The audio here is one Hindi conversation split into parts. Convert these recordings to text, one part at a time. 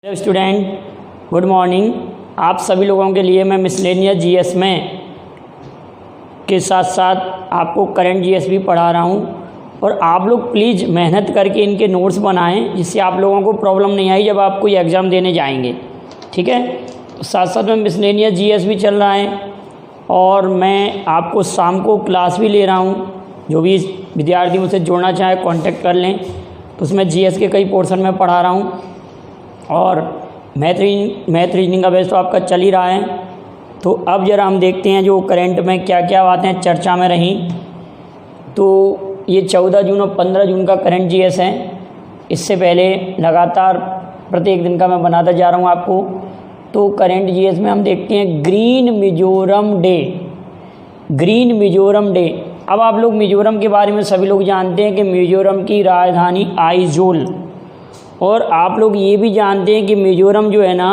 Hello student, good morning. आप सभी लोगों के लिए मैं मिसलेनियस जीएस में के साथ साथ आपको करंट जीएस भी पढ़ा रहा हूँ और आप लोग प्लीज़ मेहनत करके इनके नोट्स बनाएं जिससे आप लोगों को प्रॉब्लम नहीं आई जब आप कोई एग्ज़ाम देने जाएंगे। ठीक है, तो साथ साथ में मिसलेनियस जीएस भी चल रहा है और मैं आपको शाम को क्लास भी ले रहा हूँ। जो भी विद्यार्थी मुझसे जुड़ना चाहे कांटेक्ट कर लें। तो उसमें जीएस के कई पोर्शन में पढ़ा रहा हूँ और मैथ रीजनिंग का बेस तो आपका चल ही रहा है। तो अब जरा हम देखते हैं जो करंट में क्या क्या बातें चर्चा में रहीं। तो ये 14 जून और 15 जून का करंट जीएस है। इससे पहले लगातार प्रत्येक दिन का मैं बनाता जा रहा हूँ आपको। तो करंट जीएस में हम देखते हैं green Mizoram day. Green Mizoram day. अब आप लोग मिजोरम के बारे में सभी लोग जानते हैं कि मिजोरम की राजधानी आइजोल, और आप लोग ये भी जानते हैं कि मिजोरम जो है ना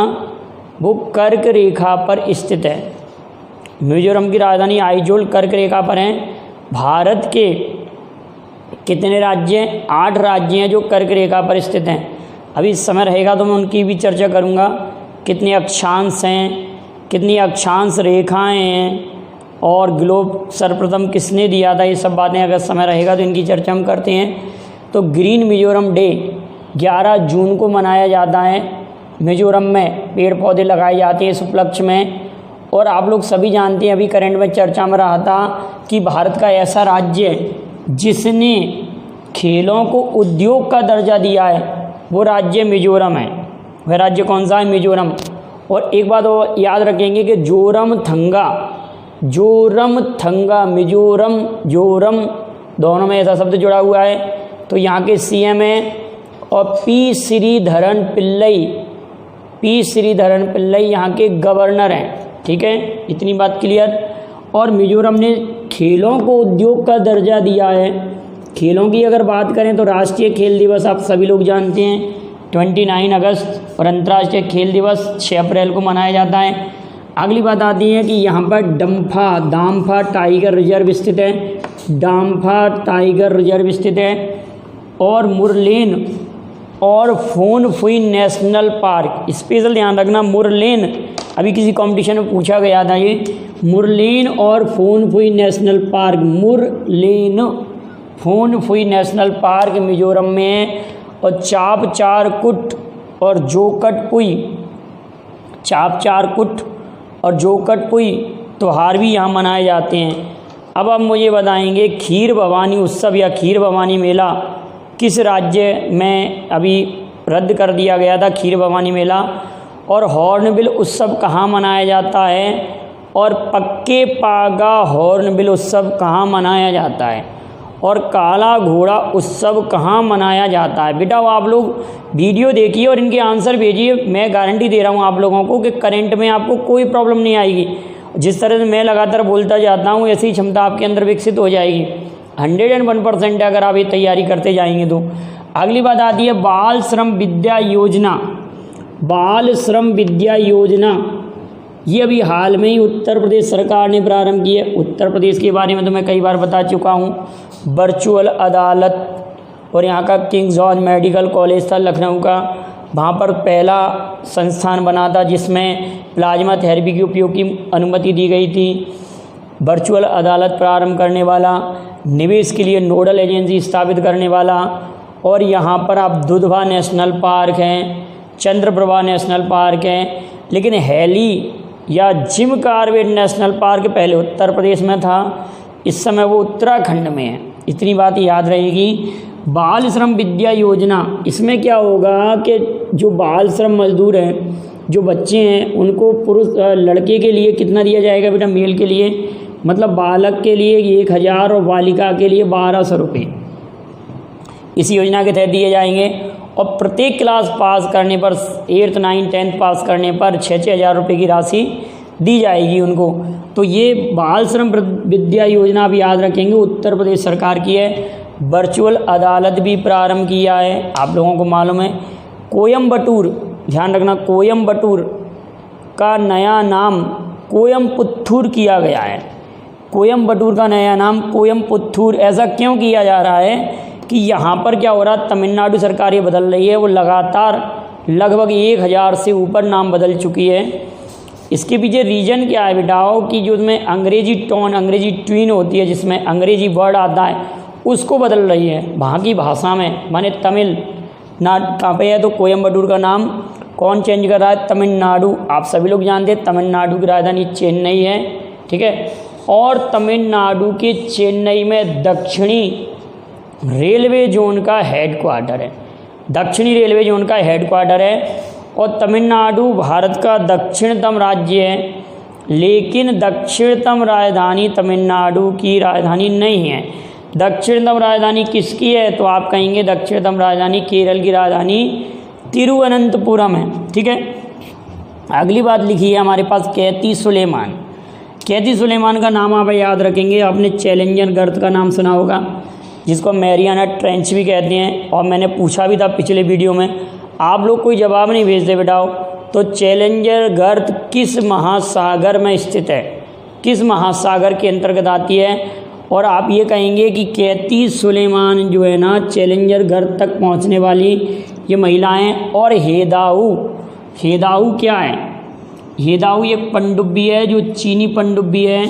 वो कर्क रेखा पर स्थित है। मिजोरम की राजधानी आइजोल कर्क रेखा पर है। भारत के कितने राज्य हैं? 8 राज्य हैं जो कर्क रेखा पर स्थित हैं। अभी समय रहेगा तो मैं उनकी भी चर्चा करूँगा। कितने अक्षांश हैं, कितनी अक्षांश रेखाएं हैं और ग्लोब सर्वप्रथम किसने दिया था, ये सब बातें अगर समय रहेगा तो इनकी चर्चा हम करते हैं। तो ग्रीन मिजोरम डे 11 जून को मनाया जाता है। मिजोरम में पेड़ पौधे लगाए जाते हैं इस उपलक्ष्य में। और आप लोग सभी जानते हैं, अभी करंट में चर्चा में रहा था कि भारत का ऐसा राज्य जिसने खेलों को उद्योग का दर्जा दिया है वो राज्य मिजोरम है। वह राज्य कौन सा है? मिजोरम। और एक बात और याद रखेंगे कि जोरम थंगा मिजोरम जोरम दोनों में ऐसा शब्द जुड़ा हुआ है। तो यहाँ के सीएम है और पी श्रीधरन पिल्लई यहाँ के गवर्नर हैं। ठीक है, इतनी बात क्लियर। और मिजोरम ने खेलों को उद्योग का दर्जा दिया है। खेलों की अगर बात करें तो राष्ट्रीय खेल दिवस आप सभी लोग जानते हैं 29 अगस्त, और अंतर्राष्ट्रीय खेल दिवस 6 अप्रैल को मनाया जाता है। अगली बात आती है कि यहाँ पर दाम्फा टाइगर रिजर्व स्थित है। दाम्फा टाइगर रिजर्व स्थित है। और मुरलेन और Phawngpui national park, special ध्यान रखना। मुरलेन अभी किसी कंपटीशन में पूछा गया था, ये मुरलेन और Phawngpui national park. Murlen Phawngpui national park Mizoram में है। और चापचारकुट और जोकटपुई त्योहार भी यहाँ मनाए जाते हैं। अब आप मुझे बताएंगे खीर भवानी उत्सव या खीर भवानी मेला किस राज्य में अभी रद्द कर दिया गया था? खीर भवानी मेला। और हॉर्नबिल उत्सव कहाँ मनाया जाता है? और पक्के पागा हॉर्नबिल उत्सव कहाँ मनाया जाता है? और काला घोड़ा उत्सव कहाँ मनाया जाता है? बेटा वो आप लोग वीडियो देखिए और इनके आंसर भेजिए। मैं गारंटी दे रहा हूँ आप लोगों को कि करंट में आपको कोई प्रॉब्लम नहीं आएगी। जिस तरह से मैं लगातार बोलता जाता हूँ ऐसी क्षमता आपके अंदर विकसित हो जाएगी। 101% अगर आप ये तैयारी करते जाएंगे तो। अगली बात आती है बाल श्रम विद्या योजना। बाल श्रम विद्या योजना ये अभी हाल में ही उत्तर प्रदेश सरकार ने प्रारंभ की है। उत्तर प्रदेश के बारे में तो मैं कई बार बता चुका हूँ। वर्चुअल अदालत, और यहाँ का किंग जॉर्ज मेडिकल कॉलेज था लखनऊ का, वहाँ पर पहला संस्थान बना था जिसमें प्लाज्मा थेरेपी के उपयोग की अनुमति दी गई थी। वर्चुअल अदालत प्रारंभ करने वाला, निवेश के लिए नोडल एजेंसी स्थापित करने वाला। और यहाँ पर आप दुधवा नेशनल पार्क हैं, चंद्रप्रभा नेशनल पार्क हैं। लेकिन हैली या जिम कॉर्बेट नेशनल पार्क पहले उत्तर प्रदेश में था, इस समय वो उत्तराखंड में है। इतनी बात याद रहेगी। बाल श्रम विद्या योजना, इसमें क्या होगा कि जो बाल श्रम मजदूर हैं, जो बच्चे हैं, उनको लड़के के लिए कितना दिया जाएगा बेटा? मेल के लिए मतलब बालक के लिए 1000 और बालिका के लिए 1200 रुपये इस योजना के तहत दिए जाएंगे। और प्रत्येक क्लास पास करने पर 8th 9th 10th पास करने पर 6-6 हज़ार रुपये की राशि दी जाएगी उनको। तो ये बाल श्रम विद्या योजना आप याद रखेंगे उत्तर प्रदेश सरकार की है। वर्चुअल अदालत भी प्रारंभ किया है, आप लोगों को मालूम है। कोयम्बटूर, ध्यान रखना, कोयम्बटूर का नया नाम कोयम्पुत्थुर किया गया है। कोयम्बटूर का नया नाम कोयम्पुत्थुर। ऐसा क्यों किया जा रहा है कि यहाँ पर क्या हो रहा है, तमिलनाडु सरकार ये बदल रही है, वो लगातार लगभग 1000 से ऊपर नाम बदल चुकी है। इसके पीछे रीज़न क्या है बेटाओ कि जो उसमें अंग्रेजी टोन, अंग्रेजी ट्वीन होती है, जिसमें अंग्रेजी वर्ड आता है, उसको बदल रही है वहाँ की भाषा में। माने तमिल कहाँ पे है, तो कोयम्बटूर का नाम कौन चेंज कर रहा है? तमिलनाडु। आप सभी लोग जानते हैं तमिलनाडु की राजधानी चेन्नई है, ठीक है। और तमिलनाडु के चेन्नई में दक्षिणी रेलवे जोन का हेडक्वार्टर है, दक्षिणी रेलवे जोन का हेडक्वार्टर है। और तमिलनाडु भारत का दक्षिणतम राज्य है, लेकिन दक्षिणतम राजधानी तमिलनाडु की राजधानी नहीं है। दक्षिणतम राजधानी किसकी है? तो आप कहेंगे दक्षिणतम राजधानी केरल की राजधानी तिरुवनंतपुरम है, ठीक है। अगली बात लिखी है हमारे पास कैती सुलेमान। कैती सुलेमान का नाम आप याद रखेंगे, आपने चैलेंजर गर्त का नाम सुना होगा, जिसको मैरियाना ट्रेंच भी कहते हैं। और मैंने पूछा भी था पिछले वीडियो में, आप लोग कोई जवाब नहीं भेजते बेटाओ। तो चैलेंजर गर्त किस महासागर में स्थित है, किस महासागर के अंतर्गत आती है? और आप ये कहेंगे कि कैती सुलेमान जो है ना, चैलेंजर गर्त तक पहुंचने वाली ये महिलाएं। और हेदाऊ, हेदाऊ क्या है? हेदाऊ एक पनडुब्बी है जो चीनी पनडुब्बी है,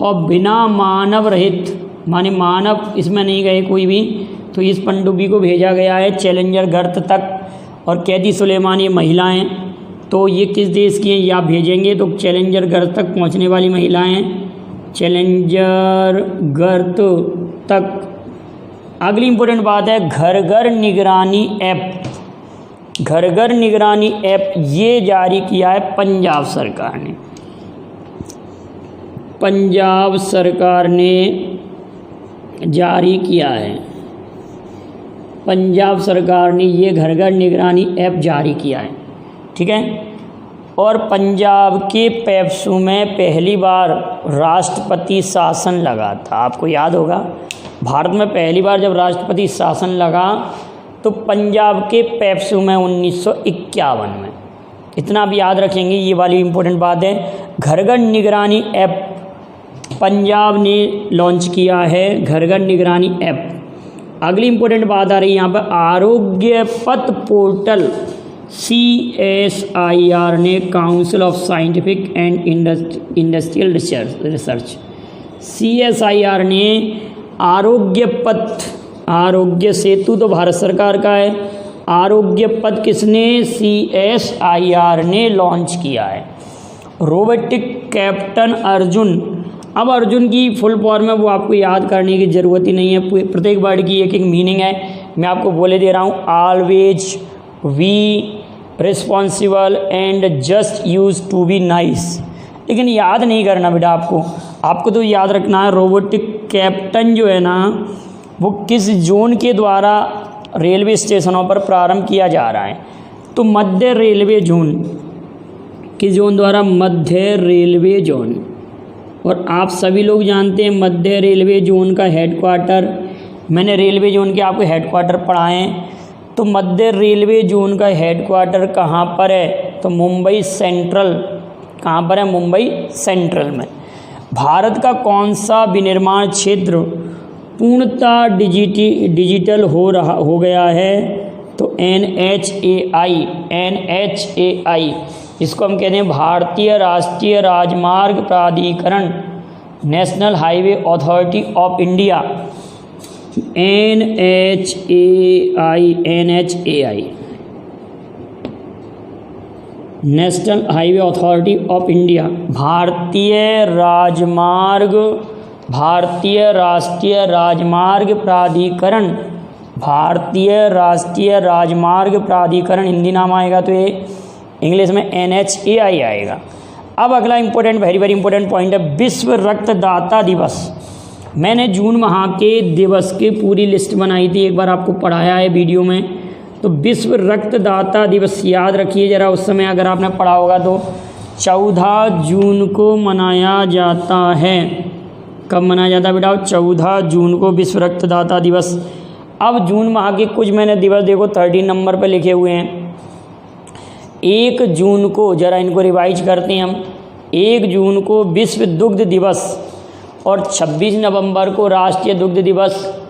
और बिना मानव रहित, माने मानव इसमें नहीं गए कोई भी, तो इस पनडुब्बी को भेजा गया है चैलेंजर गर्त तक। और कैदी सुलेमान ये महिलाएं, तो ये किस देश की हैं ये आप भेजेंगे। तो चैलेंजर गर्त तक पहुंचने वाली महिलाएं, चैलेंजर गर्त तक। अगली इंपॉर्टेंट बात है घर घर निगरानी ऐप। घर घर निगरानी ऐप ये जारी किया है पंजाब सरकार ने। पंजाब सरकार ने जारी किया है, पंजाब सरकार ने ये घर घर निगरानी ऐप जारी किया है, ठीक है। और पंजाब के पेप्सू में पहली बार राष्ट्रपति शासन लगा था। आपको याद होगा भारत में पहली बार जब राष्ट्रपति शासन लगा तो पंजाब के पेप्सू में 1951 में। इतना आप याद रखेंगे, ये वाली इम्पोर्टेंट बात है। घर घर निगरानी ऐप पंजाब ने लॉन्च किया है, घर घर निगरानी ऐप। अगली इंपॉर्टेंट बात आ रही है यहाँ पर आरोग्य पथ पोर्टल। CSIR ने council of scientific and industrial research CSIR ने आरोग्य पथ, आरोग्य सेतु तो भारत सरकार का है, आरोग्य पथ किसने? CSIR ने लॉन्च किया है। Robotic captain Arjun. अब अर्जुन की फुल फॉर्म है वो आपको याद करने की ज़रूरत ही नहीं है, प्रत्येक वर्ड की एक एक मीनिंग है। मैं आपको बोले दे रहा हूँ, always we responsible and just use to be nice. लेकिन याद नहीं करना बेटा, आपको तो याद रखना है रोबोटिक कैप्टन जो है ना वो किस जोन के द्वारा रेलवे स्टेशनों पर प्रारंभ किया जा रहा है। तो मध्य रेलवे जोन, किस जोन द्वारा? मध्य रेलवे जोन। और आप सभी लोग जानते हैं मध्य रेलवे जोन का हेडक्वार्टर, मैंने रेलवे जोन के आपको हेडक्वार्टर पढ़ाए हैं। तो मध्य रेलवे जोन का हेडक्वार्टर कहाँ पर है? तो मुंबई सेंट्रल। कहाँ पर है? मुंबई सेंट्रल में। भारत का कौन सा विनिर्माण क्षेत्र पूर्णतः डिजिटल हो गया है? तो NHAI, इसको हम कहते हैं भारतीय राष्ट्रीय राजमार्ग प्राधिकरण, national highway authority of India. NHAI national highway authority of India. भारतीय राष्ट्रीय राजमार्ग प्राधिकरण, भारतीय राष्ट्रीय राजमार्ग प्राधिकरण हिंदी नाम आएगा तो ये इंग्लिश में NHAI आएगा। अब अगला important, very very important point है विश्व रक्तदाता दिवस। मैंने जून माह के दिवस की पूरी लिस्ट बनाई थी, एक बार आपको पढ़ाया है वीडियो में। तो विश्व रक्तदाता दिवस याद रखिए ज़रा, उस समय अगर आपने पढ़ा होगा तो 14 जून को मनाया जाता है। कब मनाया जाता है बेटा? 14 जून को विश्व रक्तदाता दिवस। अब जून माह के कुछ मैंने दिवस देखो 13 नंबर पर लिखे हुए हैं। 1 जून को, ज़रा इनको रिवाइज करते हैं हम, 1 जून को विश्व दुग्ध दिवस, और 26 नवंबर को राष्ट्रीय दुग्ध दिवस,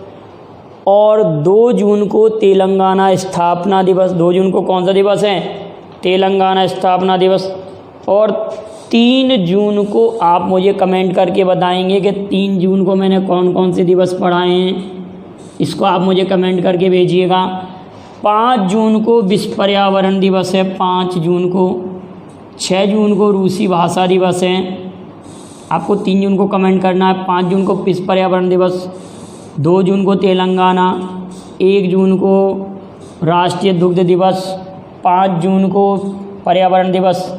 और 2 जून को तेलंगाना स्थापना दिवस। 2 जून को कौन सा दिवस है? तेलंगाना स्थापना दिवस। और 3 जून को आप मुझे कमेंट करके बताएंगे कि 3 जून को मैंने कौन कौन से दिवस पढ़ाए हैं, इसको आप मुझे कमेंट करके भेजिएगा। 5 जून को विश्व पर्यावरण दिवस है, 5 जून को। 6 जून को रूसी भाषा दिवस है। आपको 3 जून को कमेंट करना है। 5 जून को विश्व पर्यावरण दिवस, 2 जून को तेलंगाना, 1 जून को राष्ट्रीय दुग्ध दिवस, 5 जून को पर्यावरण दिवस,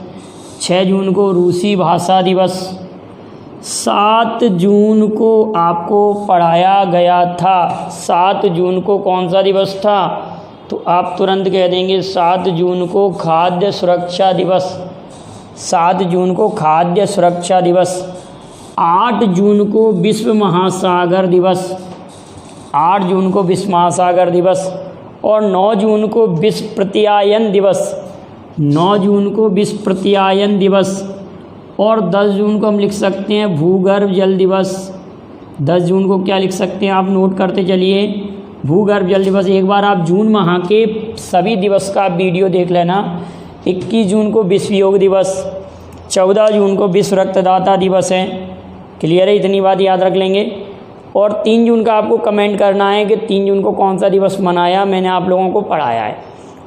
6 जून को रूसी भाषा दिवस, 7 जून को आपको पढ़ाया गया था। 7 जून को कौन सा दिवस था? तो आप तुरंत कह देंगे 7 जून को खाद्य सुरक्षा दिवस। 7 जून को खाद्य सुरक्षा दिवस। 8 जून को विश्व महासागर दिवस। 8 जून को विश्व महासागर दिवस। और 9 जून को विश्व प्रत्यायन दिवस। 9 जून को विश्व प्रत्यायन दिवस। और 10 जून को हम लिख सकते हैं भूगर्भ जल दिवस। 10 जून को क्या लिख सकते हैं, आप नोट करते चलिए, भूगर्भ जल दिवस। एक बार आप जून माह के सभी दिवस का वीडियो देख लेना। 21 जून को विश्व योग दिवस। 14 जून को विश्व रक्तदाता दिवस है। क्लियर है? इतनी बात याद रख लेंगे। और 3 जून का आपको कमेंट करना है कि 3 जून को कौन सा दिवस मनाया, मैंने आप लोगों को पढ़ाया है।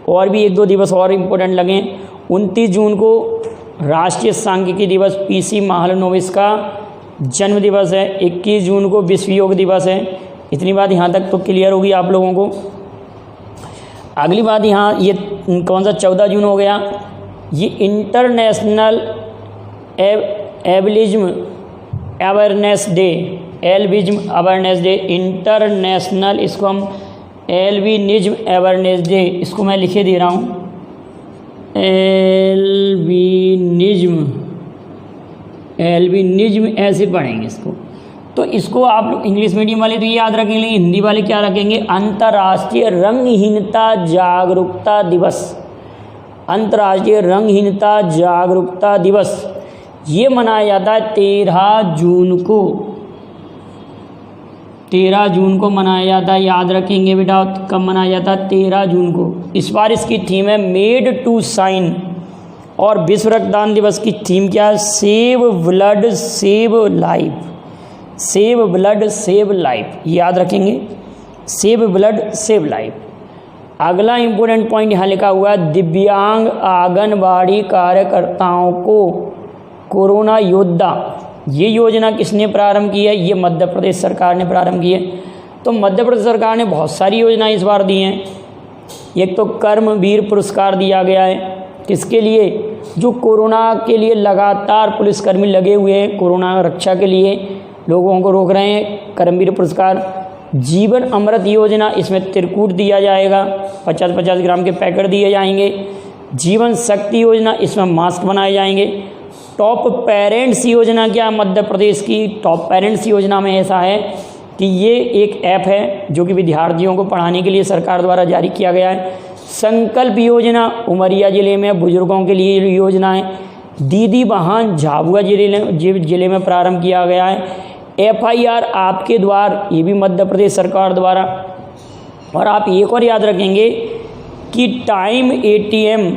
और भी 1-2 दिवस और इम्पोर्टेंट लगें। 29 जून को राष्ट्रीय सांख्यिकी दिवस, पीसी महालनोबिस का जन्म दिवस है। 21 जून को विश्व योग दिवस है। इतनी बात यहाँ तक तो क्लियर होगी आप लोगों को। अगली बात यहाँ ये कौन सा 14 जून हो गया, ये international albinism awareness day. Albinism awareness day, international, इसको हम एल्बिनिज्म अवेयरनेस डे, इसको मैं लिखे दे रहा हूँ, एल्बिनिज्म ऐसे पढ़ेंगे इसको। तो इसको आप लोग इंग्लिश मीडियम वाले तो ये याद रखेंगे, हिंदी वाले क्या रखेंगे, अंतर्राष्ट्रीय रंगहीनता जागरूकता दिवस। अंतर्राष्ट्रीय रंगहीनता जागरूकता दिवस ये मनाया जाता है 13 जून को। 13 जून को मनाया जाता है, याद रखेंगे बेटा। कब मनाया जाता है? 13 जून को। इस बार इसकी थीम है मेड टू शाइन। और विश्व रक्तदान दिवस की थीम क्या है? Save blood save life. Save blood save life, याद रखेंगे, सेव ब्लड सेव लाइफ। अगला इंपॉर्टेंट पॉइंट यहाँ लिखा हुआ है, दिव्यांग आंगनबाड़ी कार्यकर्ताओं को कोरोना योद्धा। ये योजना किसने प्रारंभ की है? ये मध्य प्रदेश सरकार ने प्रारंभ की है। तो मध्य प्रदेश सरकार ने बहुत सारी योजनाएं इस बार दी हैं। एक तो कर्मवीर पुरस्कार दिया गया है, किसके लिए? जो कोरोना के लिए लगातार पुलिसकर्मी लगे हुए हैं, कोरोना रक्षा के लिए लोगों को रोक रहे हैं। कर्मवीर पुरस्कार। जीवन अमृत योजना, इसमें त्रिकूट दिया जाएगा, 50-50 ग्राम के पैकेट दिए जाएंगे। जीवन शक्ति योजना, इसमें मास्क बनाए जाएंगे। टॉप पेरेंट्स योजना क्या मध्य प्रदेश की? टॉप पेरेंट्स योजना में ऐसा है कि ये एक ऐप है जो कि विद्यार्थियों को पढ़ाने के लिए सरकार द्वारा जारी किया गया है। संकल्प योजना उमरिया ज़िले में बुजुर्गों के लिए योजना है। दीदी बहन झाबुआ जिले में प्रारंभ किया गया है। FIR आपके द्वार, ये भी मध्य प्रदेश सरकार द्वारा। और आप एक और याद रखेंगे कि टाइम ATM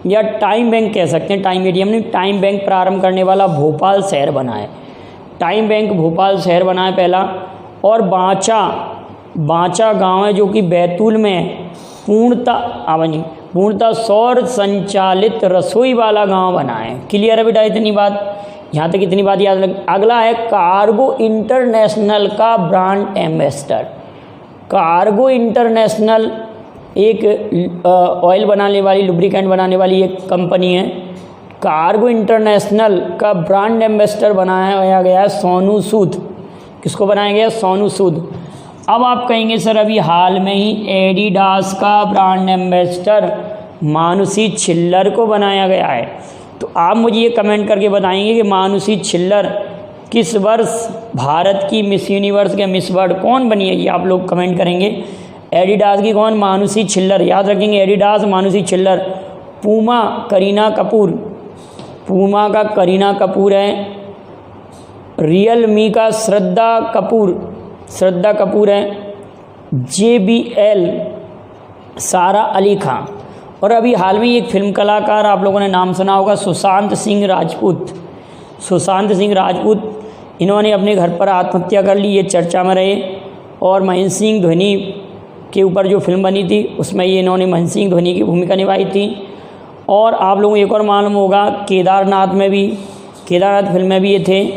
या टाइम बैंक कह सकते हैं, टाइम ATM नहीं, टाइम बैंक प्रारंभ करने वाला भोपाल शहर बना है। टाइम बैंक भोपाल शहर बना है पहला। और बांचा गांव है जो कि बैतूल में है, पूर्णतः सौर संचालित रसोई वाला गांव बना है। क्लियर है बेटा? इतनी बात, यहाँ तक इतनी बात याद रख। अगला है कार्गो इंटरनेशनल का ब्रांड एम्बेसडर। कार्गो इंटरनेशनल एक ऑयल बनाने वाली, लुब्रिकेंट बनाने वाली एक कंपनी है। कार्गो इंटरनेशनल का ब्रांड एम्बेसडर बनाया गया है सोनू सूद। किसको बनाया गया? सोनू सूद। अब आप कहेंगे सर अभी हाल में ही एडिडास का ब्रांड एम्बेसडर मानुषी छिल्लर को बनाया गया है। तो आप मुझे ये कमेंट करके बताएंगे कि मानुषी छिल्लर किस वर्ष भारत की मिस यूनिवर्स के मिस वर्ल्ड कौन बनी है? ये आप लोग कमेंट करेंगे। एडिडास की कौन? मानुषी छिल्लर। याद रखेंगे Adidas Manushi Chhillar. Puma Kareena Kapoor, Puma का करीना कपूर है। रियलमी का श्रद्धा कपूर है। JBL सारा अली खां। और अभी हाल में एक फिल्म कलाकार आप लोगों ने नाम सुना होगा, सुशांत सिंह राजपूत। सुशांत सिंह राजपूत, इन्होंने अपने घर पर आत्महत्या कर ली, ये चर्चा में रहे। और महेंद्र सिंह धोनी के ऊपर जो फिल्म बनी थी उसमें ये इन्होंने महेंद्र सिंह धोनी की भूमिका निभाई थी। और आप लोगों को एक और मालूम होगा, केदारनाथ फिल्म में भी ये थे।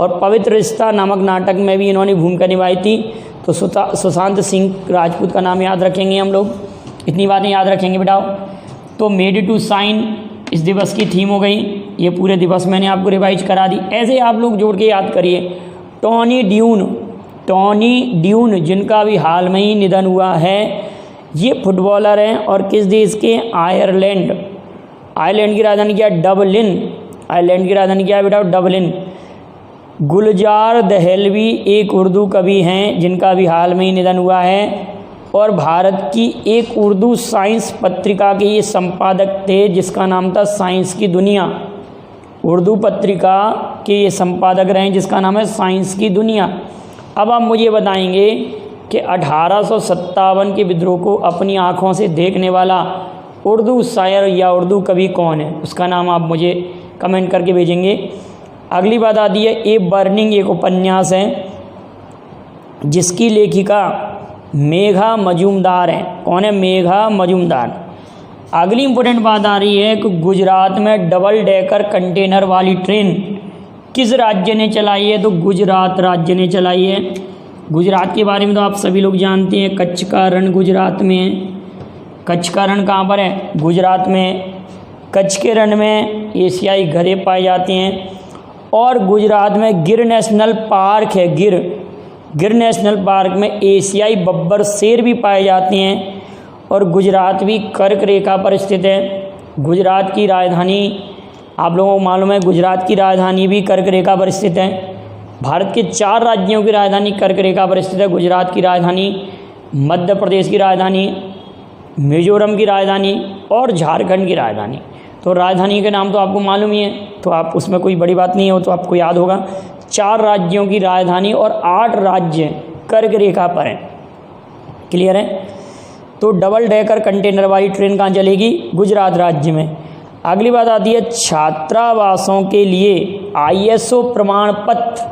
और पवित्र रिश्ता नामक नाटक में भी इन्होंने भूमिका निभाई थी। तो सुशांत सिंह राजपूत का नाम याद रखेंगे हम लोग, इतनी बातें याद रखेंगे बेटा। तो मेड टू साइन इस दिवस की थीम हो गई, ये पूरे दिवस मैंने आपको रिवाइज करा दी। ऐसे आप लोग जोड़ के याद करिए। टोनी ड्यून जिनका भी हाल में ही निधन हुआ है, ये फुटबॉलर हैं और किस देश के? आयरलैंड की राजधानी क्या है? डबलिन। आयरलैंड की राजधानी क्या है बेटा? डबलिन। गुलजार दहलवी एक उर्दू कवि हैं जिनका भी हाल में ही निधन हुआ है। और भारत की एक उर्दू साइंस पत्रिका के ये संपादक थे जिसका नाम था साइंस की दुनिया। उर्दू पत्रिका के ये संपादक रहे जिसका नाम है साइंस की दुनिया। अब आप मुझे बताएंगे कि 1857 के विद्रोह को अपनी आँखों से देखने वाला उर्दू शायर या उर्दू कवि कौन है? उसका नाम आप मुझे कमेंट करके भेजेंगे। अगली बात आती है ए बर्निंग, एक उपन्यास है जिसकी लेखिका मेघा मजूमदार है। कौन है? मेघा मजूमदार। अगली इंपॉर्टेंट बात आ रही है कि गुजरात में डबल डेकर कंटेनर वाली ट्रेन किस राज्य ने चलाई है? तो गुजरात राज्य ने चलाई है। गुजरात के बारे में तो आप सभी लोग जानते हैं, कच्छ का रण गुजरात में है। कच्छ का रण कहाँ पर है? गुजरात में। कच्छ के रण में एशियाई गधे पाए जाते हैं। और गुजरात में गिर नेशनल पार्क है। गिर नेशनल पार्क में एशियाई बब्बर शेर भी पाए जाते हैं। और गुजरात भी कर्क रेखा पर स्थित है। गुजरात की राजधानी आप लोगों को मालूम है, गुजरात की राजधानी भी कर्क रेखा पर स्थित है। भारत के 4 राज्यों की राजधानी कर्क रेखा पर स्थित है। गुजरात की राजधानी, मध्य प्रदेश की राजधानी, मिजोरम की राजधानी और झारखंड की राजधानी। तो राजधानी के नाम तो आपको मालूम ही है, तो आप उसमें कोई बड़ी बात नहीं है, वो तो आपको याद होगा। 4 राज्यों की राजधानी और 8 राज्य कर्क रेखा पर हैं। क्लियर है? तो डबल डेकर कंटेनर वाली ट्रेन कहाँ चलेगी? गुजरात राज्य में। अगली बात आती है छात्रावासों के लिए ISO प्रमाण पत्र।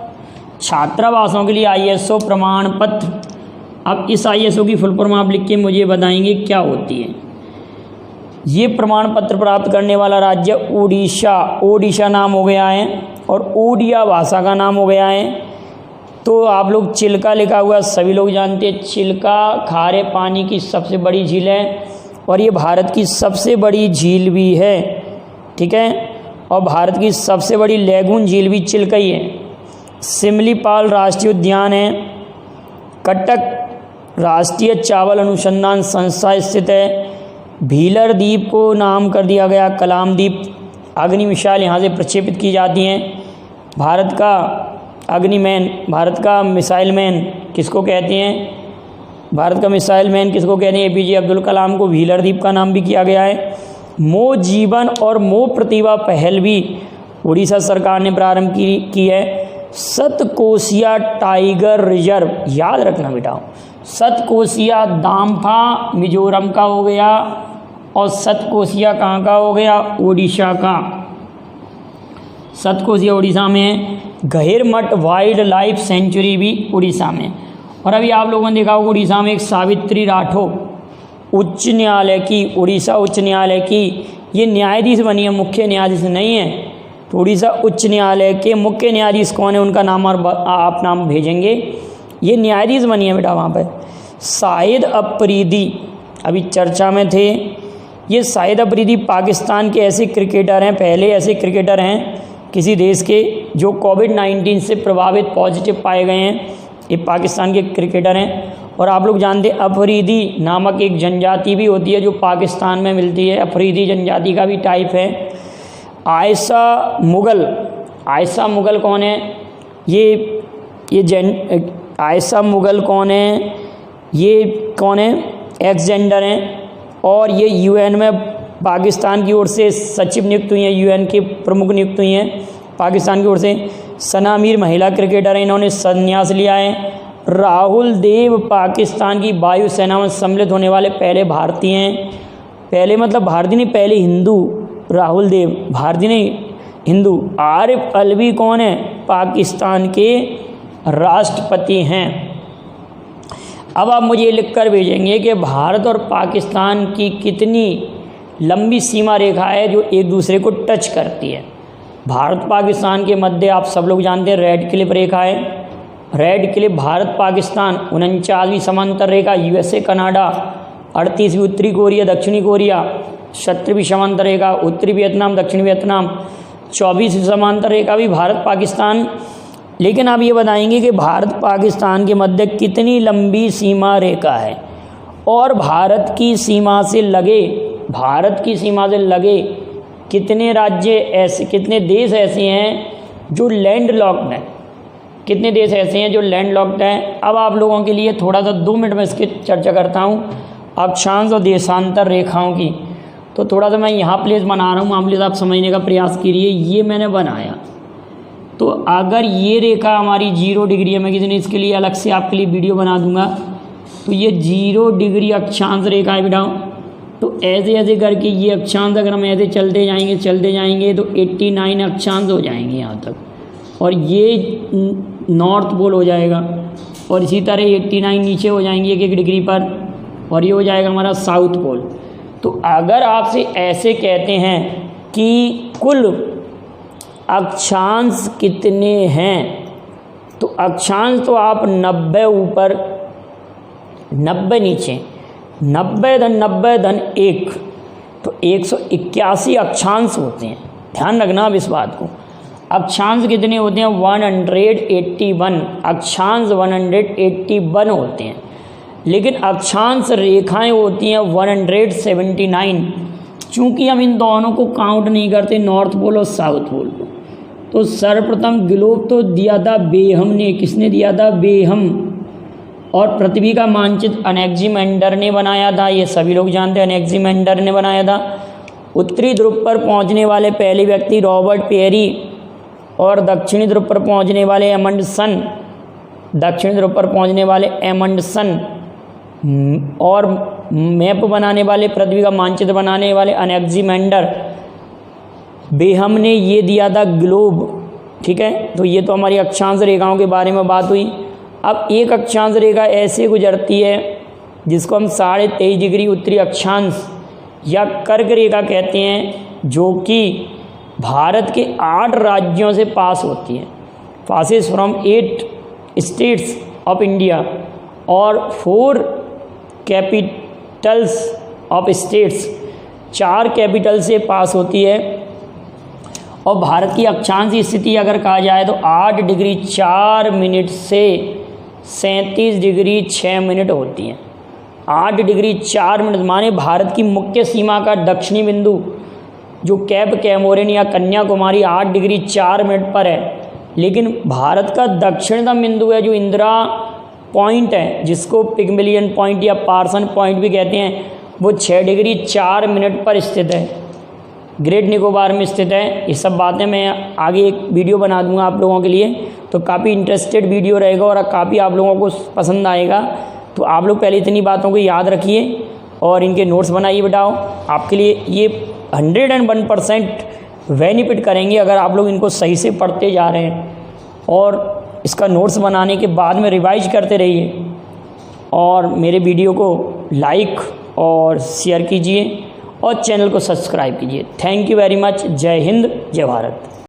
छात्रावासों के लिए ISO प्रमाण पत्र। अब इस ISO की फुल फॉर्म आप लिख के मुझे बताएंगे क्या होती है। ये प्रमाण पत्र प्राप्त करने वाला राज्य ओडिशा नाम हो गया है और ओडिया भाषा का नाम हो गया है। तो आप लोग चिल्का लिखा हुआ सभी लोग जानते हैं। चिल्का खारे पानी की सबसे बड़ी झील है और ये भारत की सबसे बड़ी झील भी है। ठीक है? और भारत की सबसे बड़ी लैगून झील भी चिल्का ही है। सिमलीपाल राष्ट्रीय उद्यान है। कटक राष्ट्रीय चावल अनुसंधान संस्था स्थित है। भीलर द्वीप को नाम कर दिया गया कलाम द्वीप। अग्नि मिसाइल यहाँ से प्रक्षेपित की जाती हैं। भारत का अग्निमैन, भारत का मिसाइल मैन किसको कहते हैं? भारत का मिसाइल मैन किसको कहते हैं? APJ अब्दुल कलाम को भीलर द्वीप का नाम भी किया गया है। मो जीवन और मो प्रतिभा पहल भी उड़ीसा सरकार ने प्रारंभ की है। सतकोसिया टाइगर रिजर्व, याद रखना बेटा, सतकोसिया दाम्फा मिजोरम का हो गया और सतकोसिया कहाँ का हो गया? उड़ीसा का। सतकोसिया उड़ीसा में है। गहिरमठ वाइल्ड लाइफ सेंचुरी भी उड़ीसा में। और अभी आप लोगों ने देखा होगा उड़ीसा में एक सावित्री राठौर उच्च न्यायालय की, उड़ीसा उच्च न्यायालय की ये न्यायाधीश बनी है, मुख्य न्यायाधीश नहीं है। तो उड़ीसा उच्च न्यायालय के मुख्य न्यायाधीश कौन है? उनका नाम और आप नाम भेजेंगे। ये न्यायाधीश बनी है बेटा वहाँ पर। शाहिद अफरीदी अभी चर्चा में थे। ये शाहिद अफरीदी पाकिस्तान के ऐसे क्रिकेटर हैं, पहले ऐसे क्रिकेटर हैं किसी देश के जो कोविड-19 से प्रभावित पॉजिटिव पाए गए हैं। ये पाकिस्तान के क्रिकेटर हैं। और आप लोग जानते हैं अफरीदी नामक एक जनजाति भी होती है जो पाकिस्तान में मिलती है। अफरीदी जनजाति का भी टाइप है। आयशा मुगल कौन है? आयशा मुगल कौन है? ये कौन है? एक्स जेंडर हैं और ये UN में पाकिस्तान की ओर से सचिव नियुक्त हुई हैं, UN के प्रमुख नियुक्त हुई हैं पाकिस्तान की ओर से। सना मीर महिला क्रिकेटर हैं, इन्होंने संन्यास लिया है। राहुल देव पाकिस्तान की वायुसेना में सम्मिलित होने वाले पहले भारतीय हैं। पहले मतलब भारतीय नहीं, पहले हिंदू। राहुल देव भारतीय नहीं, हिंदू। आरिफ अलवी कौन है? पाकिस्तान के राष्ट्रपति हैं। अब आप मुझे लिख कर भेजेंगे कि भारत और पाकिस्तान की कितनी लंबी सीमा रेखा है जो एक दूसरे को टच करती है। भारत पाकिस्तान के मध्य आप सब लोग जानते हैं रेड क्लिफ रेखा है। रेड क्लिफ भारत पाकिस्तान 49वीं समांतर रेखा, यूएसए कनाडा 38वीं उत्तरी कोरिया दक्षिणी कोरिया, 70वीं समांतर रेखा उत्तरी वियतनाम दक्षिणी वियतनाम, 24वीं समांतर रेखा भी भारत पाकिस्तान। लेकिन आप ये बताएंगे कि भारत पाकिस्तान के मध्य कितनी लंबी सीमा रेखा है और भारत की सीमा से लगे कितने राज्य ऐसे, कितने देश ऐसे हैं जो लैंड लॉक्ड हैं, कितने देश ऐसे हैं जो लैंड लॉक्ड हैं। अब आप लोगों के लिए थोड़ा सा 2 मिनट में इसकी चर्चा करता हूँ अक्षांश और देशांतर रेखाओं की। तो थोड़ा सा मैं यहाँ प्लेस बना रहा हूँ, आप प्लीज़ आप समझने का प्रयास कीजिए। ये मैंने बनाया, तो अगर ये रेखा हमारी 0 डिग्री है, मैं किसी ने इसके लिए अलग से आपके लिए वीडियो बना दूंगा, तो ये 0 डिग्री अक्षांश रेखा है बेटा। तो ऐसे ऐसे करके ये अक्षांश अगर हम ऐसे चलते जाएंगे तो 89 अक्षांश हो जाएंगे यहाँ तक, और ये नॉर्थ पोल हो जाएगा, और इसी तरह 89 नीचे हो जाएंगे 1 डिग्री पर, और ये हो जाएगा हमारा साउथ पोल। तो अगर आपसे ऐसे कहते हैं कि कुल अक्षांश कितने हैं, तो अक्षांश तो आप 90 ऊपर 90 नीचे, 90 धन 1, तो 181 अक्षांश होते हैं। ध्यान रखना अब इस बात को। अक्षांश कितने होते हैं? 181 अक्षांश 181 होते हैं। लेकिन अक्षांश रेखाएं होती हैं 179। चूँकि हम इन दोनों को काउंट नहीं करते, नॉर्थ पोल और साउथ पोल को। तो सर्वप्रथम ग्लोब तो दिया था बेहम ने। किसने दिया था? बेहम। और पृथ्वी का मानचित्र अनेक्सिमेंडर ने बनाया था, ये सभी लोग जानते हैं, अनेक्सिमेंडर ने बनाया था। उत्तरी ध्रुव पर पहुंचने वाले पहले व्यक्ति रॉबर्ट पेरी, और दक्षिणी ध्रुव पर पहुंचने वाले एमंडसन, और मैप बनाने वाले, पृथ्वी का मानचित्र बनाने वाले अनेक्सिमेंडर। बेहम ने ये दिया था ग्लोब। ठीक है, तो ये तो हमारी अक्षांश रेखाओं के बारे में बात हुई। अब एक अक्षांश रेखा ऐसे गुजरती है जिसको हम 23.5 डिग्री उत्तरी अक्षांश या कर्क रेखा कहते हैं, जो कि भारत के 8 राज्यों से पास होती है। Passes from 8 states of India और 4 कैपिटल्स ऑफ स्टेट्स, 4 कैपिटल से पास होती है। और भारत की अक्षांश स्थिति अगर कहा जाए तो 8 डिग्री 4 मिनट से 37 डिग्री 6 मिनट होती है। 8 डिग्री 4 मिनट माने भारत की मुख्य सीमा का दक्षिणी बिंदु जो कैप कैमोरिन या कन्याकुमारी 8 डिग्री 4 मिनट पर है। लेकिन भारत का दक्षिणतम बिंदु है जो इंदिरा पॉइंट है, जिसको पिग्मलियन पॉइंट या पार्सन पॉइंट भी कहते हैं, वो 6 डिग्री 4 मिनट पर स्थित है, ग्रेट निकोबार में स्थित है। ये सब बातें मैं आगे एक वीडियो बना दूंगा आप लोगों के लिए, तो काफ़ी इंटरेस्टेड वीडियो रहेगा और काफ़ी आप लोगों को पसंद आएगा। तो आप लोग पहले इतनी बातों को याद रखिए और इनके नोट्स बनाइए बेटाओ। आपके लिए ये 101% बेनिफिट करेंगे अगर आप लोग इनको सही से पढ़ते जा रहे हैं, और इसका नोट्स बनाने के बाद में रिवाइज करते रहिए, और मेरे वीडियो को लाइक और शेयर कीजिए और चैनल को सब्सक्राइब कीजिए। Thank you very much. जय हिंद, जय भारत।